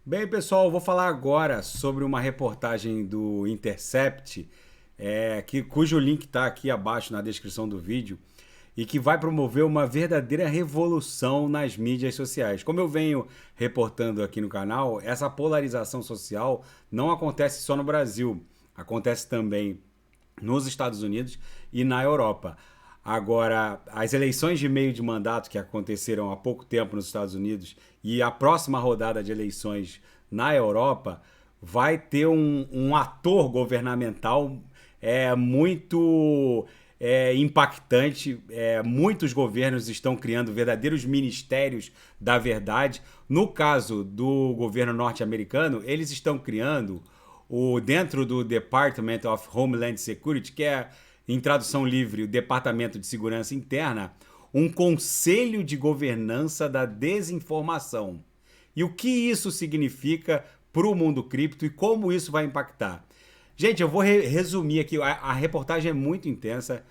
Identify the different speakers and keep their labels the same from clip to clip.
Speaker 1: Bem, pessoal, eu vou falar agora sobre uma reportagem do Intercept, cujo link está aqui abaixo na descrição do vídeo, e que vai promover uma verdadeira revolução nas mídias sociais. Como eu venho reportando aqui no canal, essa polarização social não acontece só no Brasil, acontece também nos Estados Unidos e na Europa. Agora, as eleições de meio de mandato que aconteceram há pouco tempo nos Estados Unidos e a próxima rodada de eleições na Europa vai ter um ator governamental muito impactante. Muitos governos estão criando verdadeiros ministérios da verdade. No caso do governo norte-americano, eles estão criando dentro do Department of Homeland Security, que é, em tradução livre, o Departamento de Segurança Interna, um conselho de governança da desinformação. E o que isso significa para o mundo cripto e como isso vai impactar? Gente, eu vou resumir aqui. A reportagem é muito intensa.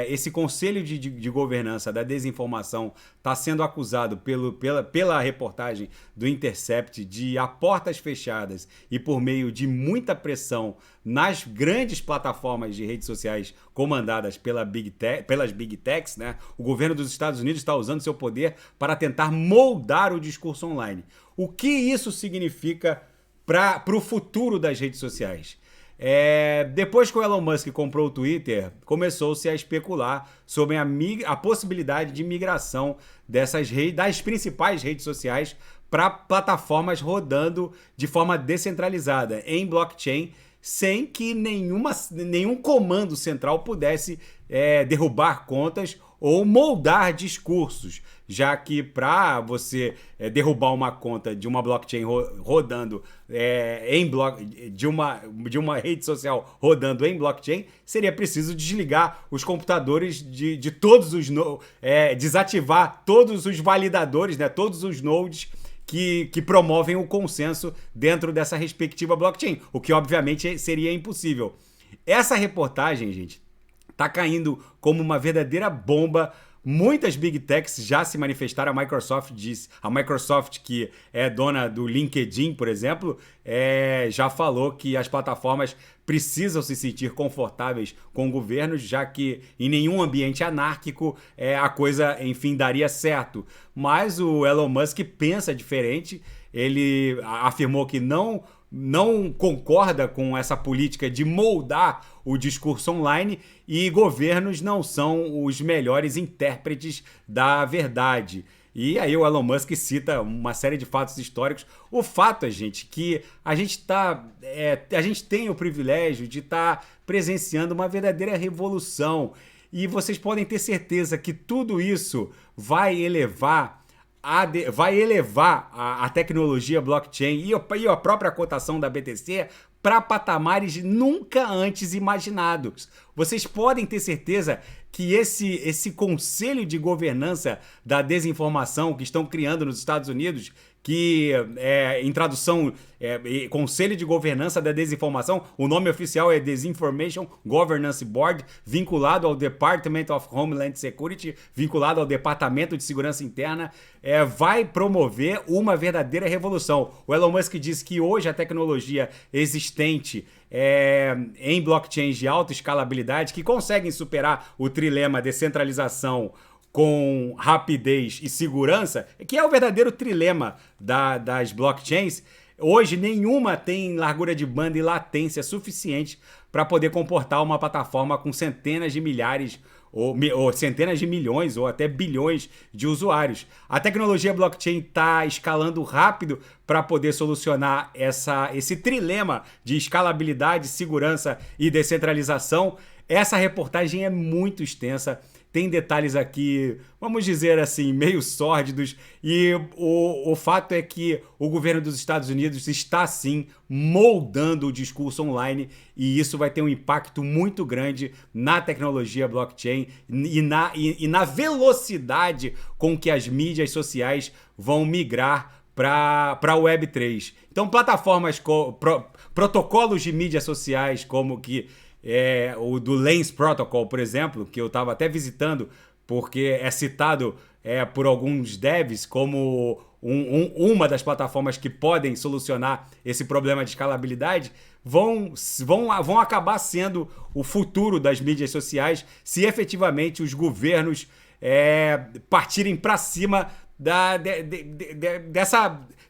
Speaker 1: Esse conselho de governança da desinformação está sendo acusado pela reportagem do Intercept de, a portas fechadas e por meio de muita pressão nas grandes plataformas de redes sociais comandadas pelas Big Techs, né? O governo dos Estados Unidos está usando seu poder para tentar moldar o discurso online. O que isso significa para o futuro das redes sociais? Depois que o Elon Musk comprou o Twitter, começou-se a especular sobre a possibilidade de migração das principais redes sociais para plataformas rodando de forma descentralizada, em blockchain, sem que nenhum comando central pudesse derrubar contas ou moldar discursos, já que para você derrubar uma conta de uma blockchain rodando de uma rede social rodando em blockchain, seria preciso desligar os computadores de todos os desativar todos os validadores, né, todos os nodes que promovem o consenso dentro dessa respectiva blockchain, o que obviamente seria impossível. Essa reportagem, gente, tá caindo como uma verdadeira bomba. Muitas Big Techs já se manifestaram. A Microsoft, que é dona do LinkedIn, por exemplo, já falou que as plataformas precisam se sentir confortáveis com governos, já que em nenhum ambiente anárquico a coisa, enfim, daria certo. Mas o Elon Musk pensa diferente. Ele afirmou que não concorda com essa política de moldar o discurso online e governos não são os melhores intérpretes da verdade. E aí o Elon Musk cita uma série de fatos históricos. O fato é, gente, que a gente tem o privilégio de estar presenciando uma verdadeira revolução. E vocês podem ter certeza que tudo isso vai elevar a tecnologia blockchain e a própria cotação da BTC para patamares nunca antes imaginados. Vocês podem ter certeza que esse conselho de governança da desinformação que estão criando nos Estados Unidos, que em tradução Conselho de Governança da Desinformação, o nome oficial é Disinformation Governance Board, vinculado ao Department of Homeland Security, vinculado ao Departamento de Segurança Interna, vai promover uma verdadeira revolução. O Elon Musk diz que hoje a tecnologia existente em blockchains de alta escalabilidade, que conseguem superar o trilema descentralização com rapidez e segurança, que é o verdadeiro trilema das blockchains. Hoje, nenhuma tem largura de banda e latência suficiente para poder comportar uma plataforma com centenas de milhares ou centenas de milhões ou até bilhões de usuários. A tecnologia blockchain está escalando rápido para poder solucionar esse trilema de escalabilidade, segurança e descentralização. Essa reportagem é muito extensa. Tem detalhes aqui, vamos dizer assim, meio sórdidos, e o fato é que o governo dos Estados Unidos está, sim, moldando o discurso online, e isso vai ter um impacto muito grande na tecnologia blockchain e na velocidade com que as mídias sociais vão migrar para a Web3. Então, protocolos de mídias sociais como que o do Lens Protocol, por exemplo, que eu estava até visitando, porque é citado por alguns devs como uma das plataformas que podem solucionar esse problema de escalabilidade, vão acabar sendo o futuro das mídias sociais se efetivamente os governos partirem para cima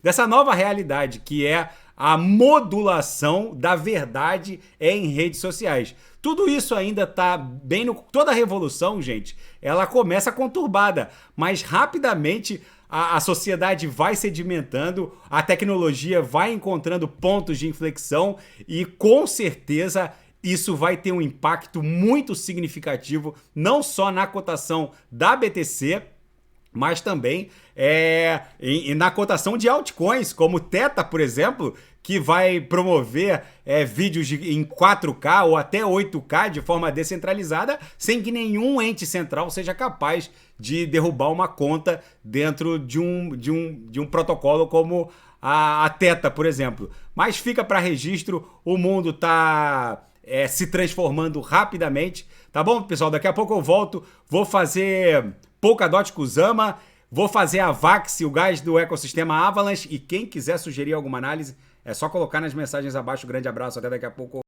Speaker 1: dessa nova realidade, que é a modulação da verdade em redes sociais. Tudo isso ainda está bem no... Toda a revolução, gente, ela começa conturbada, mas rapidamente a sociedade vai sedimentando, a tecnologia vai encontrando pontos de inflexão e, com certeza, isso vai ter um impacto muito significativo, não só na cotação da BTC, mas também na cotação de altcoins, como Theta, por exemplo, que vai promover vídeos em 4K ou até 8K de forma descentralizada, sem que nenhum ente central seja capaz de derrubar uma conta dentro de um protocolo como a Theta, por exemplo. Mas fica para registro, o mundo está se transformando rapidamente, tá bom, pessoal? Daqui a pouco eu volto, vou fazer Polkadot Kusama, vou fazer a Vax, o gás do ecossistema Avalanche, e quem quiser sugerir alguma análise, é só colocar nas mensagens abaixo. Grande abraço, até daqui a pouco.